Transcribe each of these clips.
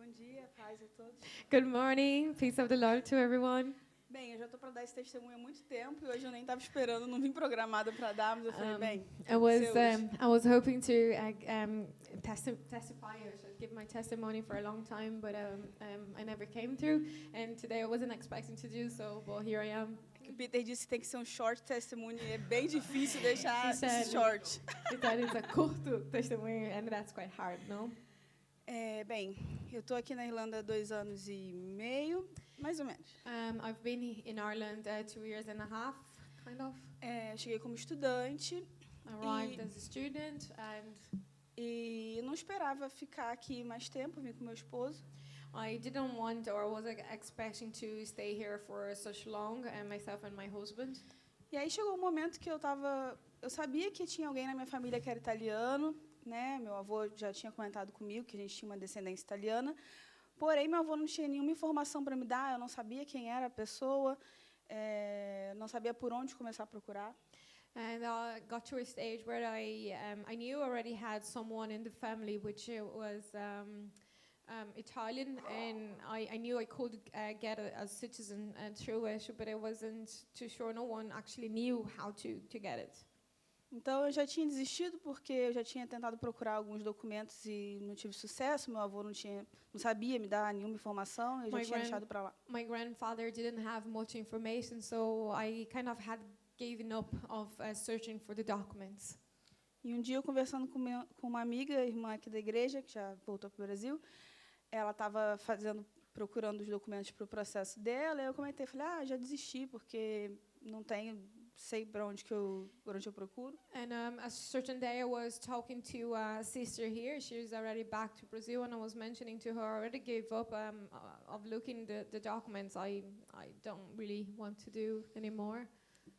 Bom dia, paz a todos. Good morning. Peace of the Lord to everyone. Bem, eu já estou para dar esse testemunho há muito tempo e hoje eu nem estava esperando, não vim programada para dar, mas eu falei, bem, I was hoping to testify or should give my testimony for a long time, but I never came through, and today I wasn't expecting to do so, but here I am. o Peter disse que tem que ser um short testimony e é bem difícil deixar He said- esse short. He said it's a curto testemunho, and that's quite hard, no? Bem, eu estou aqui na Irlanda há 2 anos e meio, mais ou menos. I've been in Ireland 2 years and a half, kind of. Eu cheguei como estudante Arrived as a student, and e eu não esperava ficar aqui mais tempo, vim com meu esposo. I didn't want or wasn't expecting to stay here for such long, myself and my husband. E aí chegou um momento que eu sabia que tinha alguém na minha família que era italiano, né? Meu avô já tinha comentado comigo que a gente tinha uma descendência italiana, porém meu avô não tinha nenhuma informação para me dar, eu não sabia quem era a pessoa, não sabia por onde começar a procurar. And I got to a stage where I knew I already had someone in the family which was Italian, and I knew I could get a citizen through it, but I wasn't too sure. No one actually knew how to get it. Então eu já tinha desistido porque eu já tinha tentado procurar alguns documentos e não tive sucesso. Meu avô não sabia me dar nenhuma informação, eu já tinha deixado para lá. My grandfather didn't have much information, so I kind of had given up of searching for the documents. E um dia eu conversando com uma amiga, irmã aqui da igreja, que já voltou para o Brasil, ela estava procurando os documentos para o processo dela, e eu comentei, falei, já desisti porque não sei para onde eu procuro. And a certain day I was talking to a sister here. She's already back to Brazil, and I was mentioning to her I already gave up of looking the documents. I don't really want to do anymore.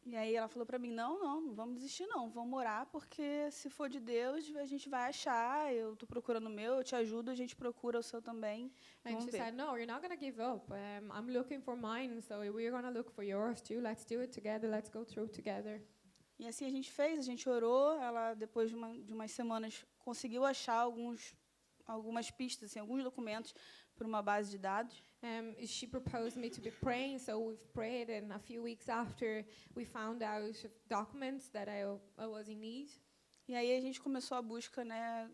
E aí ela falou para mim, não vamos desistir não, vamos orar, porque se for de Deus, a gente vai achar, eu estou procurando o meu, eu te ajudo, a gente procura o seu também. And she said, no, you're not going to give up. I'm looking for mine, so we're going to look for yours too. Let's do it together. Let's go through together. E assim a gente fez, a gente orou, ela depois de umas semanas conseguiu achar algumas pistas, assim, alguns documentos para uma base de dados. She proposed me to be praying, so we've prayed, and a few weeks after, we found out documents that I was in need. E aí a gente começou a busca, né?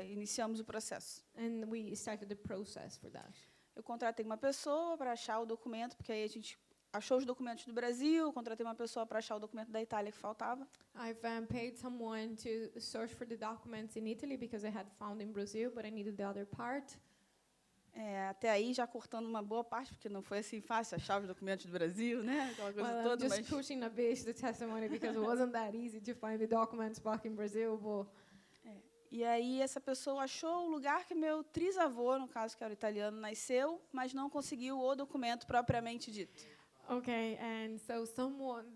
Iniciamos o processo. And we started the process for that. Eu contratei uma pessoa para achar o documento, porque aí a gente achou os documentos do Brasil, contratei uma pessoa para achar o documento da Itália que faltava. I've paid someone to search for the documents in Italy because I had found in Brazil, but I needed the other part. Até aí já cortando uma boa parte, porque não foi assim fácil achar os documentos do Brasil, né? Aquela coisa Well, toda, I'm just pushing a bit the testimony because it wasn't that easy to find the documents back in Brazil, but E aí essa pessoa achou o lugar que meu trisavô, no caso que era italiano, nasceu, mas não conseguiu o documento propriamente dito. okay, and so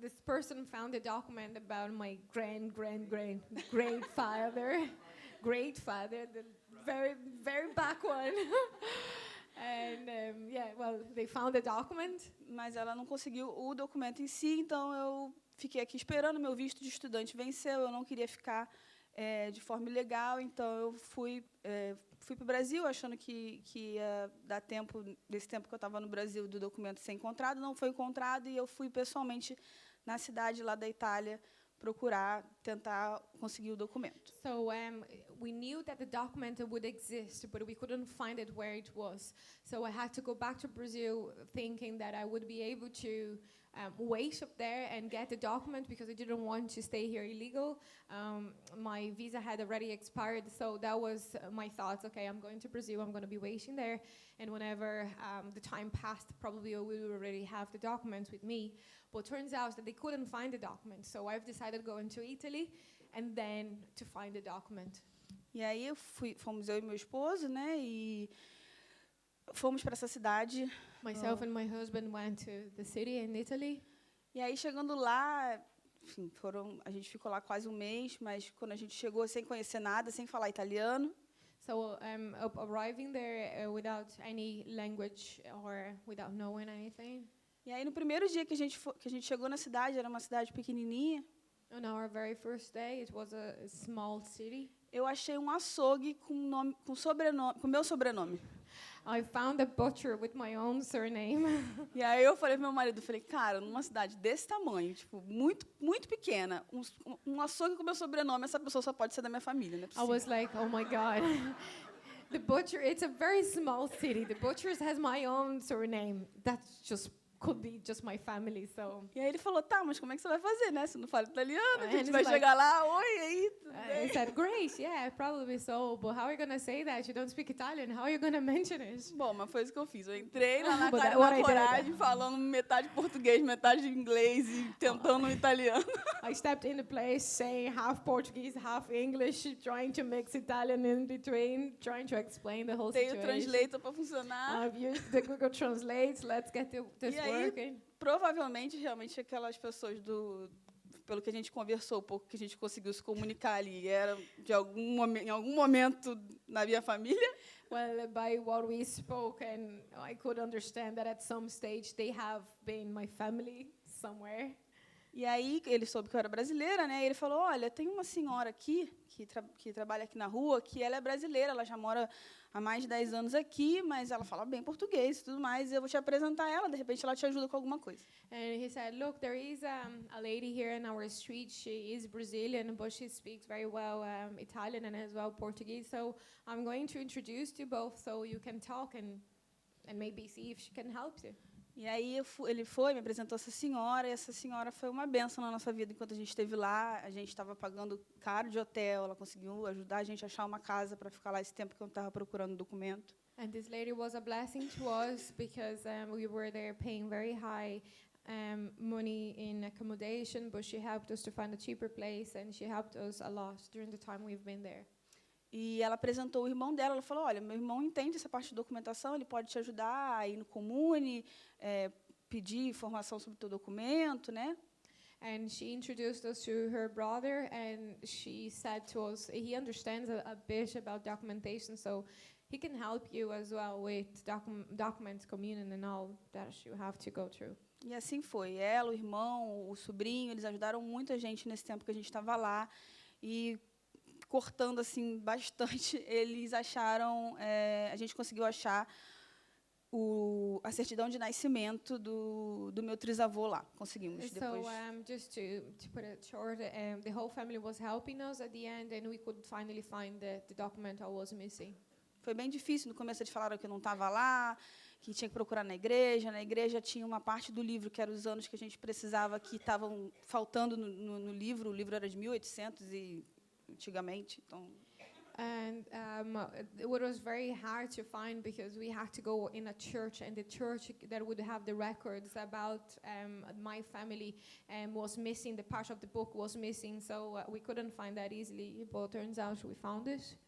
this person found a document about my great father, the very back one. And they found the document. Mas ela não conseguiu o documento em si, então eu fiquei aqui esperando, meu visto de estudante venceu, eu não queria ficar de forma ilegal, então eu fui para o Brasil achando que ia dar tempo, desse tempo que eu estava no Brasil, do documento ser encontrado, não foi encontrado, e eu fui pessoalmente na cidade lá da Itália tentar conseguir o documento. So we knew that the document would exist, but we couldn't find it where it was. So I had to go back to Brazil thinking that I would be able to wait up there and get the document because I didn't want to stay here illegal. My visa had already expired, so that was my thoughts. Okay, I'm going to Brazil, I'm going to be waiting there, and whenever the time passed, probably I will already have the documents with me. But it turns out that they couldn't find the document, so I've decided to go into Italy and then to find the document. E aí fomos eu e meu esposo, né? E fomos para essa cidade. Myself and my husband went to the city in Italy. E aí chegando lá, enfim, a gente ficou lá quase um mês, mas quando a gente chegou sem conhecer nada, sem falar italiano. So arriving there without any language or without knowing anything. E aí no primeiro dia que a gente chegou na cidade, era uma cidade pequenininha. On our very first day, it was a small city. eu achei um açougue com meu sobrenome. I found a butcher with my own surname. E aí eu falei pro meu marido, falei, cara, numa cidade desse tamanho, tipo, muito, muito pequena, um açougue com meu sobrenome, essa pessoa só pode ser da minha família, não é I possível. was like, oh my God. The butcher, it's a very small city. The butcher's has my own surname. That just could be just my family, so. E aí ele falou, tá, mas como é que você vai fazer, né? Você não fala italiano, a And gente he's vai like- chegar lá, oi, aí, tudo I bem? said, great, yeah, probably so, but how are you going to say that? You don't speak Italian. How are you going to mention it? Bom, mas foi isso que eu fiz. Eu entrei lá na But cara what na I did- coragem, falando metade português, metade inglês e tentando italiano. I stepped in the place saying half Portuguese, half English, trying to mix Italian in between, trying to explain the whole Tem o situation. translator para funcionar. I've used the Google Translate. Let's get this E aí- working. Provavelmente, realmente, aquelas pessoas pelo que a gente conversou, o pouco que a gente conseguiu se comunicar ali, era em algum momento na minha família. Well, by what we spoke, and I could understand that at some stage they have been my family somewhere. E aí ele soube que eu era brasileira, né? E ele falou, olha, tem uma senhora aqui que trabalha aqui na rua, que ela é brasileira, ela já mora há mais de 10 anos aqui, mas ela fala bem português e tudo mais, e eu vou te apresentar ela, de repente ela te ajuda com alguma coisa. And he said, look, there is a lady here in our street. She is Brazilian, but she speaks very well Italian and as well Portuguese. So I'm going to introduce you both so you can talk and maybe see if she can help you. E aí ele foi, me apresentou essa senhora, e essa senhora foi uma bênção na nossa vida enquanto a gente esteve lá. A gente estava pagando caro de hotel, ela conseguiu ajudar a gente a achar uma casa para ficar lá esse tempo que eu estava procurando documento. And this lady was a blessing to us because we were there paying very high money in accommodation, but she helped us to find a cheaper place, and she helped us a lot during the time we've been there. E ela apresentou o irmão dela, ela falou, olha, meu irmão entende essa parte de documentação, ele pode te ajudar a ir no Comune, pedir informação sobre o teu documento, né? And she introduced us to her brother, and she said to us, he understands a bit about documentation, so he can help you as well with documents, communion, and all that you have to go through. E assim foi. Ela, o irmão, o sobrinho, eles ajudaram muito a gente nesse tempo que a gente estava lá. E cortando assim bastante, eles acharam, a gente conseguiu achar a certidão de nascimento do meu trisavô lá. Conseguimos depois. So just to put it short, the whole family was helping us at the end, and we could finally find the document I was missing. Foi bem difícil. No começo eles falaram que eu não estava lá, que tinha que procurar na igreja. Na igreja tinha uma parte do livro, que eram os anos que a gente precisava, que estavam faltando no livro. O livro era de 1800 e antigamente, então. And it was very hard to find because we had to go in a church, and the church that would have the records about my family was missing. The part of the book was missing, so we couldn't find that easily. But turns out we found it.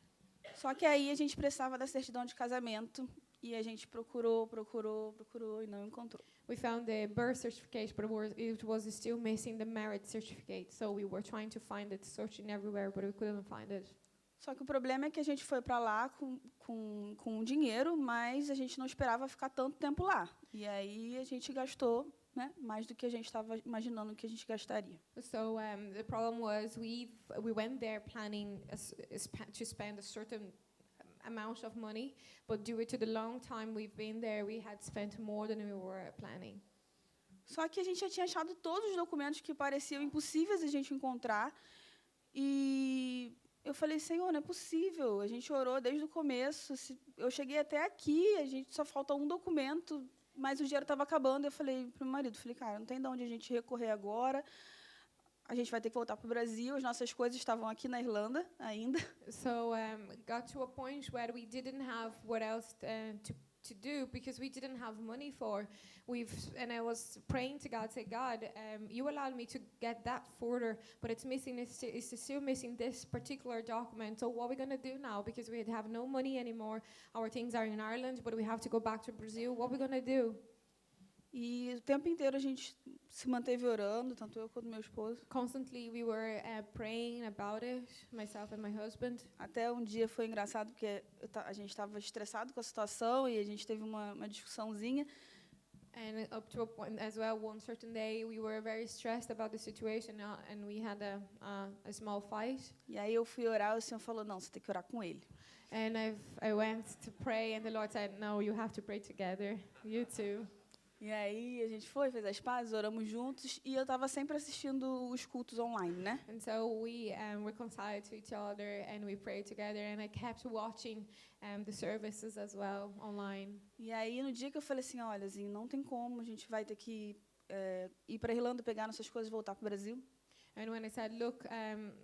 Só que aí a gente precisava da certidão de casamento e a gente procurou e não encontrou. We found the birth certificate, but it was still missing the marriage certificate. So we were trying to find it, searching everywhere, but we couldn't find it. Só que o problema é que a gente foi para lá com dinheiro, mas a gente não esperava ficar tanto tempo lá. E aí a gente gastou, né, mais do que a gente estava imaginando que a gente gastaria. So the problem was we went there planning to spend a certain amount of money, but due to the long time we've been there, we had spent more than we were planning. Só que a gente já tinha achado todos os documentos que pareciam impossíveis a gente encontrar. E eu falei, Senhor, não é possível. A gente orou desde o começo. Eu cheguei até aqui, a gente só falta um documento, mas o dinheiro estava acabando. Eu falei para o meu marido, cara, não tem de onde a gente recorrer agora. A gente vai ter que voltar para o Brasil. As nossas coisas estavam aqui na Irlanda ainda. So got to a point where we didn't have what else to do because we didn't have money for. And I was praying to God, say, God, you allowed me to get that further, but it's missing. It's still missing this particular document. So what are we gonna do now? Because we have no money anymore. Our things are in Ireland, but we have to go back to Brazil. What are we gonna do? E o tempo inteiro a gente se manteve orando, tanto eu quanto meu esposo. Constantly we were praying about it, myself and my husband. Até um dia foi engraçado, porque a gente estava estressado com a situação e a gente teve uma discussãozinha. And up to a point as well, one certain day, we were very stressed about the situation, and we had a small fight. E aí eu fui orar e o Senhor falou, não, você tem que orar com ele. And I went to pray, and the Lord said, no, you have to pray together, you two. E aí a gente foi, fez as pazes, oramos juntos, e eu estava sempre assistindo os cultos online, né? And so we reconciled to each other, and we prayed together, and I kept watching the services as well online. E aí no dia que eu falei assim, olha, Zinho, não tem como, a gente vai ter que ir para a Irlanda, pegar nossas coisas e voltar para o Brasil. And when I said, look,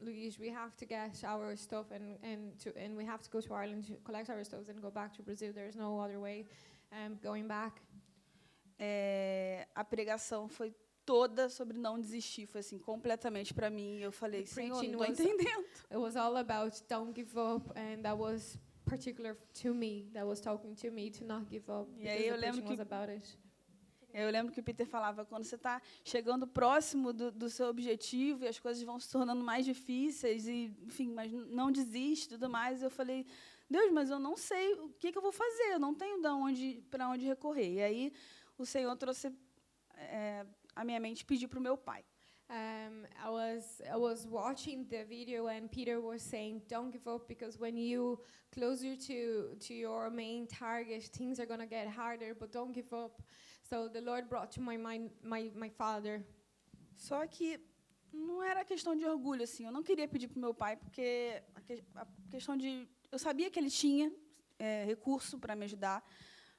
Luis, we have to get our stuff and we have to go to Ireland to collect our stuff and go back to Brazil. There's no other way going back. A pregação foi toda sobre não desistir, foi assim, completamente para mim. Eu falei, Senhor, não estou entendendo. It was all about don't give up, and that was particular to me, that was talking to me to not give up, because the preaching was about it. Eu lembro que o Peter falava, quando você está chegando próximo do seu objetivo e as coisas vão se tornando mais difíceis, e, enfim, mas não desiste e tudo mais. Eu falei, Deus, mas eu não sei o que eu vou fazer, eu não tenho para onde recorrer. E aí o Senhor trouxe a minha mente, pediu para o meu pai. I was watching the video, and Peter was saying, don't give up, because when you closer to your main target, things are going to get harder, but don't give up. So the Lord brought to my mind my father. Só que não era questão de orgulho, assim. Eu não queria pedir para o meu pai, porque a questão de... Eu sabia que ele tinha recurso para me ajudar,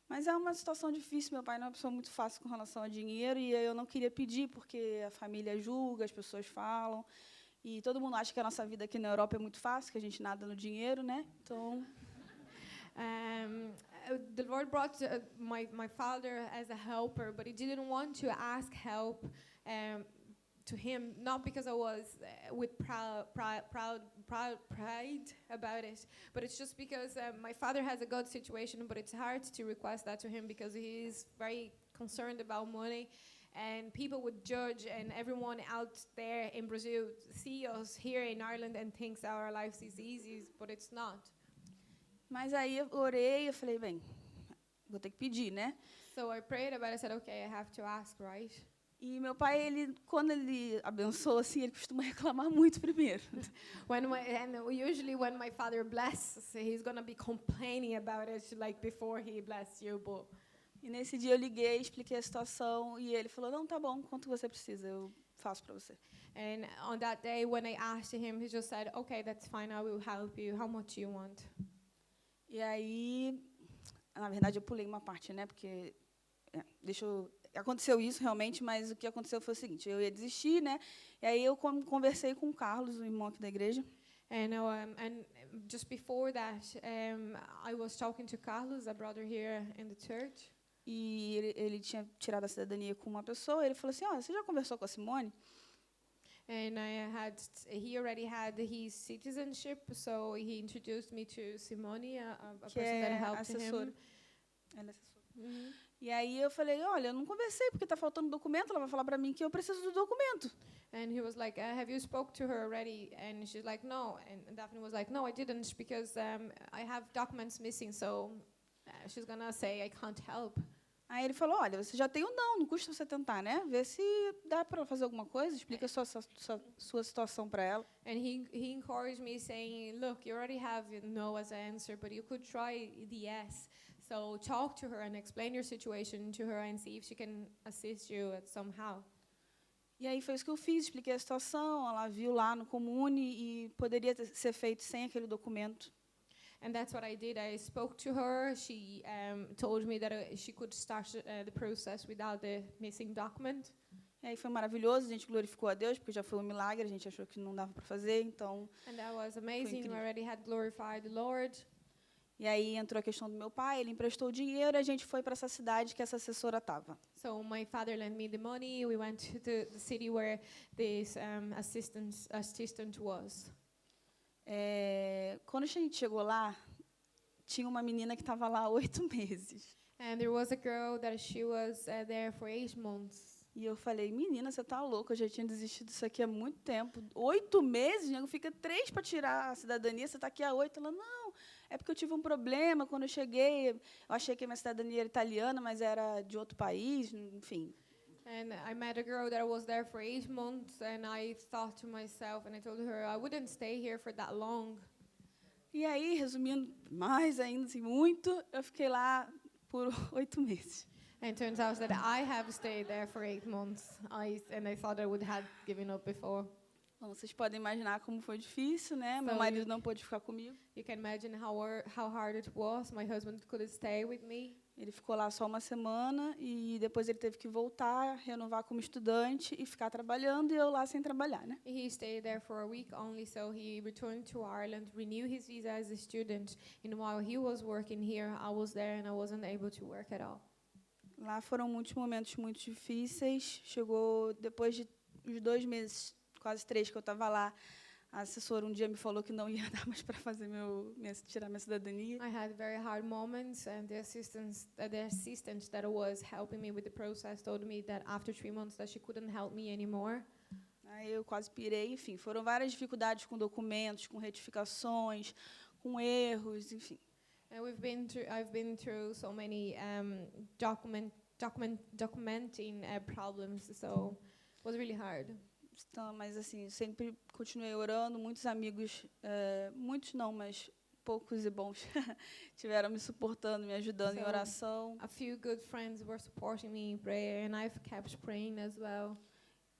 mas é uma situação difícil. Meu pai não é uma pessoa muito fácil com relação a dinheiro, e eu não queria pedir, porque a família julga, as pessoas falam, e todo mundo acha que a nossa vida aqui na Europa é muito fácil, que a gente nada no dinheiro, né? Então... The Lord brought my father as a helper, but he didn't want to ask help to him, not because I was with pride about it, but it's just because my father has a good situation, but it's hard to request that to him because he is very concerned about money, and people would judge, and everyone out there in Brazil see us here in Ireland and thinks our lives is easy, but it's not. Mas aí eu orei, eu falei, bem, vou ter que pedir, né? So I prayed about it. I said, okay, I have to ask, right? E meu pai, quando ele abençoa, assim, ele costuma reclamar muito primeiro. Usually when my father blesses, he's going to be complaining about it like before he bless you. But E nesse dia eu liguei, expliquei a situação, e ele falou, não, tá bom, quanto você precisa, eu faço para você. And on that day, when I asked him, he just said, okay, that's fine, I will help you. How much you want? E aí, na verdade, eu pulei uma parte, né? Porque aconteceu isso realmente, mas o que aconteceu foi o seguinte: eu ia desistir, né? E aí eu conversei com o Carlos, o irmão aqui da igreja. And just before that, I was talking to Carlos, a brother here in the church. E ele tinha tirado a cidadania com uma pessoa. Ele falou assim: você já conversou com a Simone? And he already had his citizenship, so he introduced me to Simone, a person that helped him. Ela é assessora. E aí eu falei, olha, eu não conversei porque está faltando documento. Ela vai falar para mim que eu preciso do documento. And he was like, have you spoke to her already? And she's like, no. And Daphne was like, no, I didn't, because I have documents missing, so she's gonna say I can't help. Aí ele falou, olha, você já tem o não custa você tentar, né? Ver se dá para fazer alguma coisa, explica a sua situação para ela. And he encouraged me, saying, look, you already have no as an answer, but you could try the yes. So talk to her and explain your situation to her and see if she can assist you somehow. E aí foi isso que eu fiz, expliquei a situação, ela viu lá no Comune e poderia ser feito sem aquele documento. And that's what I did. I spoke to her. She told me that she could start the process without the missing document. E aí foi maravilhoso, a gente glorificou a Deus, porque já foi um milagre, a gente achou que não dava para fazer, então... And that was amazing. We already had glorified the Lord. E aí entrou a questão do meu pai, ele emprestou o dinheiro, e a gente foi para essa cidade que essa assessora estava. So my father lent me the money. We went to the city where this assistant was. Quando a gente chegou lá, tinha uma menina que estava lá há 8 meses. And there was a girl that she was there for 8 months. E eu falei, menina, você tá louca, eu já tinha desistido disso aqui há muito tempo. 8 meses, nego, fica 3 para tirar a cidadania, você está aqui há 8. Ela, não, é porque eu tive um problema quando eu cheguei, eu achei que a minha cidadania era italiana, mas era de outro país, enfim. And I met a girl that was there for 8 months, and I thought to myself, and I told her I wouldn't stay here for that long. E aí, resumindo mais ainda, assim, muito, eu fiquei lá por 8 meses. And it turns out that I have stayed there for 8 months, and I thought I would have given up before. Bom, vocês podem imaginar como foi difícil, né? Meu So marido não pôde ficar comigo. You can imagine how hard it was. My husband couldn't stay with me. Ele ficou lá só uma semana e depois ele teve que voltar, renovar como estudante e ficar trabalhando e eu lá sem trabalhar, né? He stayed there for a week only, so he returned to Ireland, renewed his visa as a student, and while he was working here, I was there and I wasn't able to work at all. Lá foram muitos momentos muito difíceis. Chegou depois de uns 2 meses, quase 3 que eu estava lá, a assessora um dia me falou que não ia dar mais para fazer tirar minha cidadania. I had very hard moments, and the assistant that was helping me with the process told me that after 3 months that she couldn't help me anymore. Aí eu quase pirei, enfim, foram várias dificuldades com documentos, com retificações, com erros, enfim. And I've been through so many documenting problems, so it was really hard. Então, mas assim, sempre continuei orando, muitos amigos, muitos não, mas poucos e bons, tiveram me suportando, me ajudando em oração. A few good friends were supporting me in prayer, and I've kept praying as well.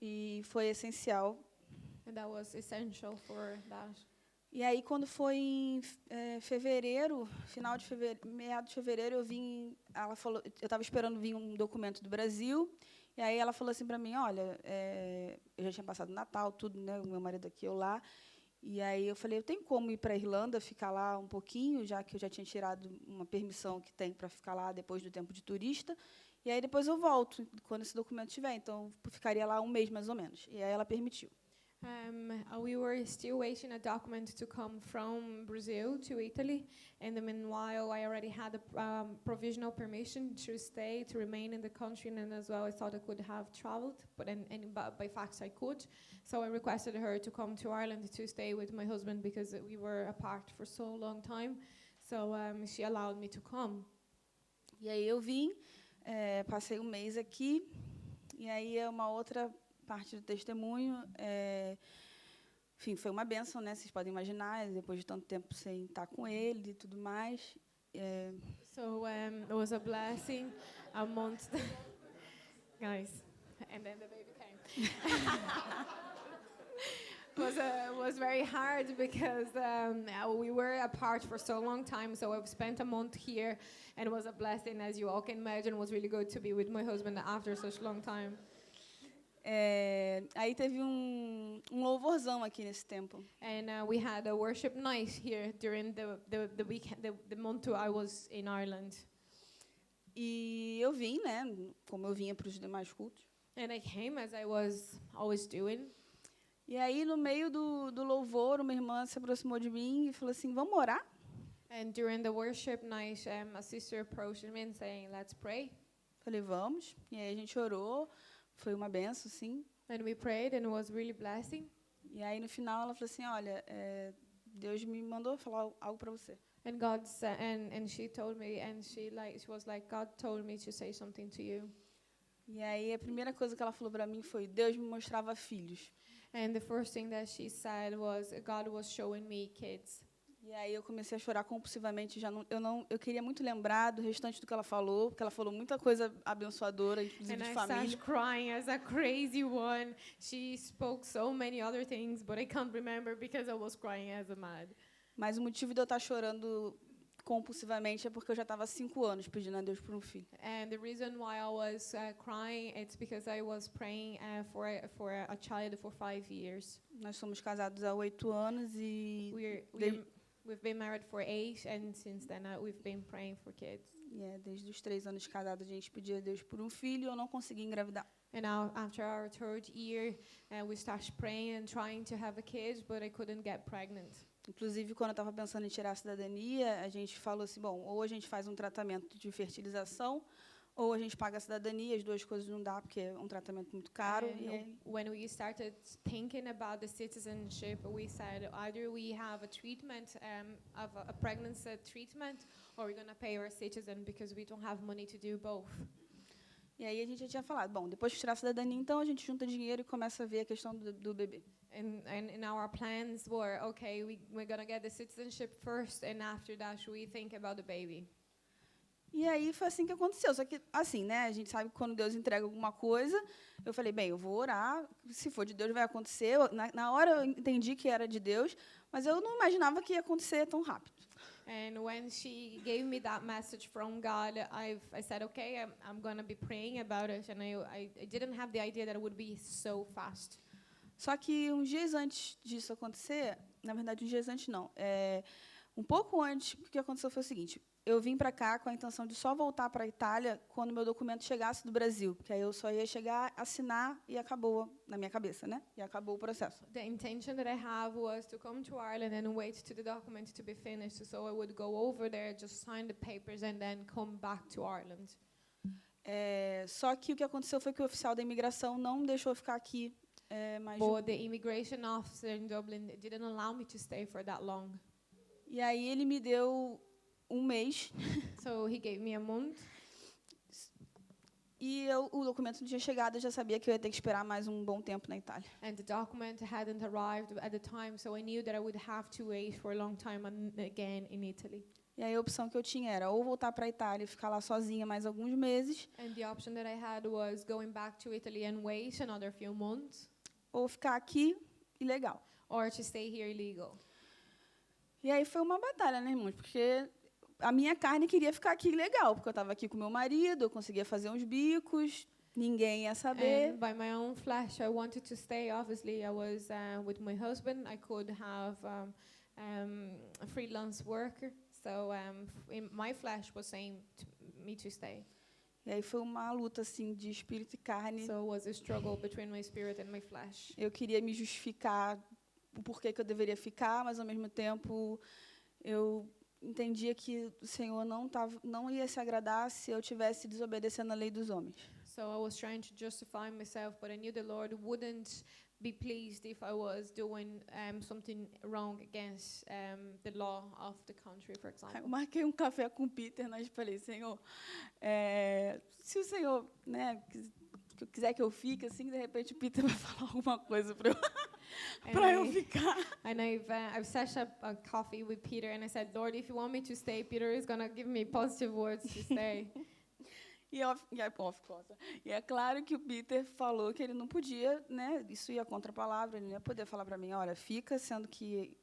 E foi essencial. And that was essential for that. E aí, quando foi em fevereiro, final de fevereiro, meados de fevereiro, ela falou, eu estava esperando vir um documento do Brasil, e aí ela falou assim para mim, olha, eu já tinha passado o Natal, tudo, né, o meu marido aqui, eu lá, e aí eu falei, eu tenho como ir para a Irlanda, ficar lá um pouquinho, já que eu já tinha tirado uma permissão que tem para ficar lá depois do tempo de turista, e aí depois eu volto, quando esse documento estiver, então eu ficaria lá 1 mês, mais ou menos, e aí ela permitiu. We were still waiting a document to come from Brazil to Italy, and meanwhile I already had a provisional permission to stay, to remain in the country, and as well I thought I could have traveled, but by fact I could. So I requested her to come to Ireland to stay with my husband because we were apart for so long time. So she allowed me to come. E aí eu vim, passei 1 mês aqui, e aí é uma outra parte do testemunho, enfim, foi uma bênção, né? Vocês podem imaginar, depois de tanto tempo sem estar com ele e tudo mais. So it was a blessing, a month, guys, and then the baby came. was very hard because we were apart for so long time, so I've spent a month here, and it was a blessing, as you all can imagine. It was really good to be with my husband after such long time. Aí teve um louvorzão aqui nesse tempo. And we had a worship night here during the weekend, the month I was in Ireland. E eu vim, né, como eu vinha para os demais cultos. And I came as I was always doing. E aí, no meio do louvor, uma irmã se aproximou de mim e falou assim, vamos orar? And during the worship night, a sister approached me and saying, let's pray. Falei, vamos. E aí a gente orou. Foi uma benção, sim. And we prayed, and it was really blessing. E aí, no final, ela falou assim, olha, Deus me mandou falar algo para você. And God said, and she told me, and she was like, God told me to say something to you. E aí, a primeira coisa que ela falou para mim foi, Deus me mostrava filhos. And the first thing that she said was, God was showing me kids. E aí eu comecei a chorar compulsivamente. Eu queria muito lembrar do restante do que ela falou, porque ela falou muita coisa abençoadora, inclusive de família. And I started crying as a crazy one. She spoke so many other things, but I can't remember because I was crying as a mad. Mas o motivo de eu estar chorando compulsivamente é porque eu já estava há 5 anos pedindo a Deus por um filho. And the reason why I was crying, it's because I was praying for a child for 5 years. Nós somos casados há 8 anos e We've been married for 8, and since then we've been praying for kids. Desde os 3 anos de casado a gente pedia a Deus por um filho e eu não consegui engravidar. And now after our 3rd year, we started praying and trying to have a kid, but I couldn't get pregnant. Inclusive, quando eu estava pensando em tirar a cidadania, a gente falou assim, bom, ou a gente faz um tratamento de fertilização, ou a gente paga a cidadania, as duas coisas não dá, porque é um tratamento muito caro. E aí, When we started thinking about the citizenship, we said either we have a treatment of a pregnancy treatment, or we're gonna pay our citizen because we don't have money to do both. e aí a gente já tinha falado, bom, depois que tirar a cidadania, então a gente junta dinheiro e começa a ver a questão do bebê. And our plans were, okay, we're gonna get the citizenship first, and after that we think about the baby. E aí foi assim que aconteceu. Só que, assim, né, a gente sabe que quando Deus entrega alguma coisa, eu falei, bem, eu vou orar, se for de Deus vai acontecer. Na hora eu entendi que era de Deus, mas eu não imaginava que ia acontecer tão rápido. And when she gave me that message from God, I said, okay, I'm gonna be praying about it, and I didn't have the idea that it would be so fast. Só que uns dias antes disso acontecer, na verdade, uns dias antes não, um pouco antes, o que aconteceu foi o seguinte, eu vim para cá com a intenção de só voltar para a Itália quando meu documento chegasse do Brasil, porque aí eu só ia chegar, assinar e acabou, na minha cabeça, né? E acabou o processo. The intention that I have was to come to Ireland and wait to the document to be finished, so I would go over there, just sign the papers, and then come back to Ireland. Só que o que aconteceu foi que o oficial da imigração não deixou eu ficar aqui mais de But the immigration officer in Dublin didn't allow me to stay for that long. E aí ele me deu um mês So he gave me a month, e o documento não tinha chegado, eu já sabia que eu ia ter que esperar mais um bom tempo na Itália. and the document hadn't arrived at the time, so I knew that I would have to wait for a long time again in Italy. E aí a opção que eu tinha era ou voltar para a Itália e ficar lá sozinha mais alguns meses, And the option that I had was going back to Italy and wait another few months, ou ficar aqui ilegal. or to stay here illegal. E aí foi uma batalha, né, irmãos? Porque a minha carne queria ficar aqui legal, porque eu estava aqui com meu marido, eu conseguia fazer uns bicos, ninguém ia saber. And by my own flesh, I wanted to stay. Obviously, I was with my husband. I could have a freelance worker. So my flesh was saying to me to stay. E aí foi uma luta assim de espírito e carne. So it was a struggle between my spirit and my flesh. Eu queria me justificar o porquê que eu deveria ficar, mas ao mesmo tempo eu entendia que o Senhor não ia se agradar se eu estivesse desobedecendo a lei dos homens. So I was trying to justify myself, but I knew the Lord wouldn't be pleased if I was doing something wrong against the law of the country, for Aí eu example. marquei um café com o Peter, nós falei, Senhor, se o Senhor, né, quiser que eu fique, assim, de repente o Peter vai falar alguma coisa para eu ficar. And I've set up a coffee with Peter, and I said, Lord, if you want me to stay, Peter is gonna give me positive words to stay. E é claro que o Peter falou que ele não podia, né? Isso ia contra a palavra, ele não ia poder falar para mim, olha, fica, sendo que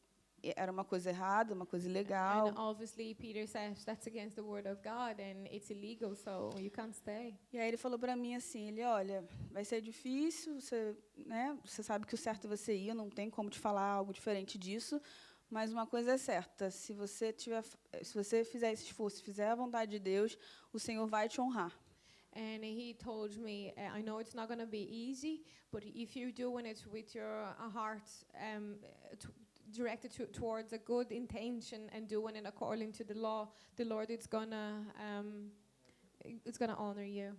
era uma coisa errada, uma coisa ilegal. And obviously, Peter says that's against the word of God, and it's illegal, so you can't stay. E aí ele falou para mim assim, ele, olha, vai ser difícil, você sabe que o certo é você ir, não tem como te falar algo diferente disso, mas uma coisa é certa, se você fizer esse esforço, fizer a vontade de Deus, o Senhor vai te honrar. And he told me, I know it's not going to be easy, but if you're doing it with your heart directed towards a good intention and doing it according to the law, the Lord is gonna honor you.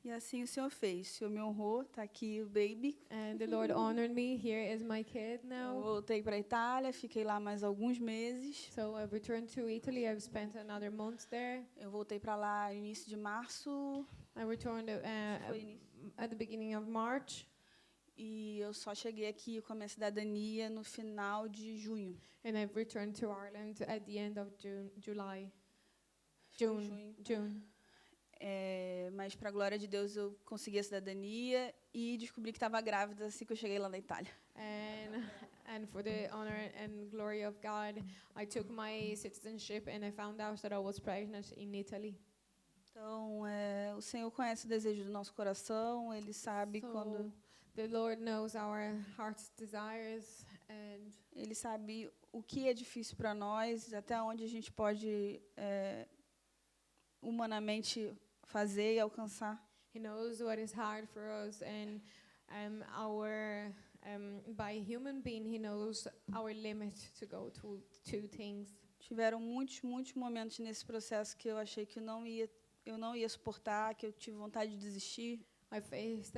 E assim o Senhor fez. O Senhor me honrou, está aqui o baby. And the Lord honored me. Here is my kid Eu now. voltei para a Itália, fiquei lá mais alguns meses. So I've returned to Italy. I've spent another month there. Eu voltei para lá no início de março. I returned Foi início. at the beginning of March. E eu só cheguei aqui com a minha cidadania no final de junho. And I've returned to Ireland at the end of June. Mas, para a glória de Deus, eu consegui a cidadania e descobri que estava grávida assim que eu cheguei lá na Itália. And for the honor and glory of God, I took my citizenship and I found out that I was pregnant in Italy. Então, o Senhor conhece o desejo do nosso coração, Ele sabe quando... The Lord knows our heart's desires, and Ele sabe o que é difícil para nós, até onde a gente pode humanamente fazer e alcançar. He knows what is hard for us, and by human being, He knows our limit to go to things. Tiveram muitos momentos nesse processo que eu achei que eu não ia eu não ia suportar, que eu tive vontade de desistir. I faced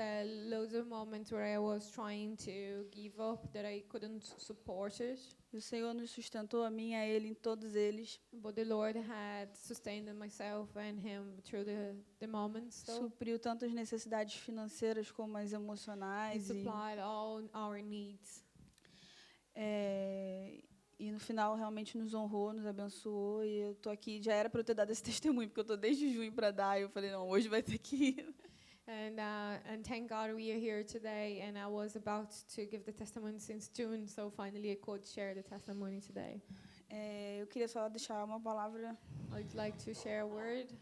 loads of moments where I was trying to give up, that I couldn't support it. E o Senhor nos sustentou, a mim e a Ele, em todos eles. But the Lord had sustained myself and him through the moments. So Supriu tanto as necessidades financeiras como as He emocionais. supplied all our needs. E no final realmente nos honrou, nos abençoou. E eu tô aqui, já era para eu ter dado esse testemunho, porque eu tô desde junho para dar. E eu falei, não, hoje vai ter que ir. And thank God we are here today. And I was about to give the testimony since June, so finally I could share the testimony today. Eu queria só deixar uma palavra. I'd like to share a word.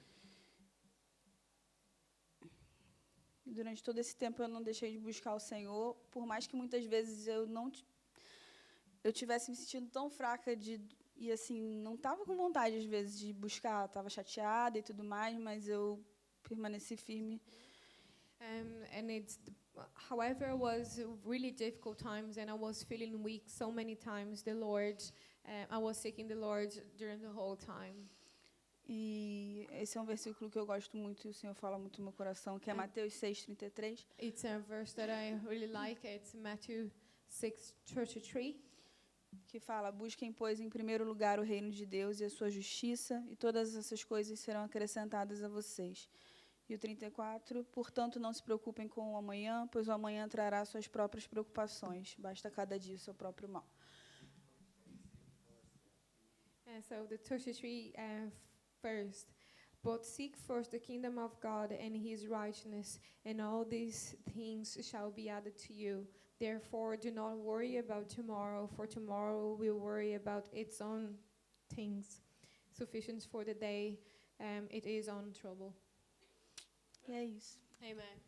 Durante todo esse tempo eu não deixei de buscar o Senhor, por mais que muitas vezes eu tivesse me sentindo tão fraca e assim, não estava com vontade às vezes de buscar, estava chateada e tudo mais, mas eu permaneci firme. However, it was really difficult times, and I was feeling weak so many times. I was seeking the Lord during the whole time. E esse é um versículo que eu gosto muito e o Senhor fala muito no meu coração, que é Mateus 6:33. It's a verse that I really like. It's Matthew 6:33. Que fala: busquem, pois, em primeiro lugar o reino de Deus e a sua justiça, e todas essas coisas serão acrescentadas a vocês. E o 34, portanto, não se preocupem com o amanhã, pois o amanhã trará suas próprias preocupações. Basta cada dia o seu próprio mal. So the 33 first. But seek first the kingdom of God and his righteousness, and all these things shall be added to you. Therefore, do not worry about tomorrow, for tomorrow will worry about its own things. Sufficient for the day, it is on trouble. E é isso. Amen.